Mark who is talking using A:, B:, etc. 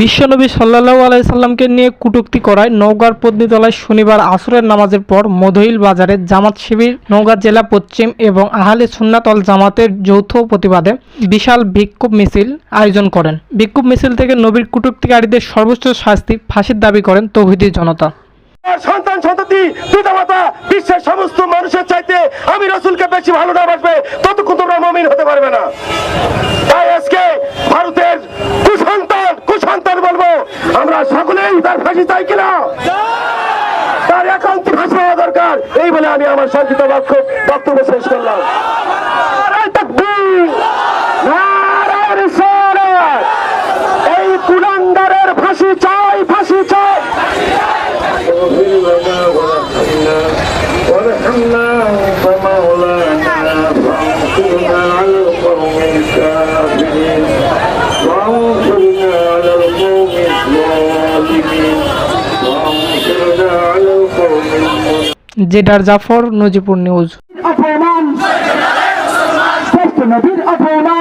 A: বিশ্বনবী সাল্লাল্লাহু আলাইহি সাল্লামকে নিয়ে কটূক্তি করায় নওগাঁর পত্নীতলায় শনিবার আসরের নামাজের পর মধইল বাজারে জামাত শিবির নওগাঁ জেলা পশ্চিম এবং আহলে সুন্নাত ওয়াল জামাতের যৌথ প্রতিবাদে বিশাল বিক্ষোভ মিছিল আয়োজন করেন। বিক্ষোভ মিছিল থেকে নবীর কটূক্তিকারীদের সর্বোচ্চ শাস্তি ফাঁসির দাবি করেন তৌহিদি জনতা।
B: সন্তান সন্ততি পিতামাতা বিশ্বের সমস্ত মানুষের চাইতে আমি রাসূলকে বেশি ভালো না বাসবে ততক্ষণ তোমরা মুমিন হতে পারবে না। তাই আজকে ভারতের কুসন্তান বলবো, আমরা সকলেই তার ফাঁসি চাই কিনা, তার একান্ত ফাঁসি হওয়া দরকার। এই বলে আমি আমার সংক্ষিপ্ত বক্তব্য শেষ করলাম। এই কুলাঙ্গারের ফাঁসি চাই, ফাঁসি চাই। وارحمنا فمولانا فانصرنا على القوم الكافرين وانصرنا على القوم الظالمين وانصرنا على القوم المسلمين।
A: জেডার জাফর, নজিপুর নিউজ।
B: অপমান শ্রেষ্ঠ নবীর অপমান।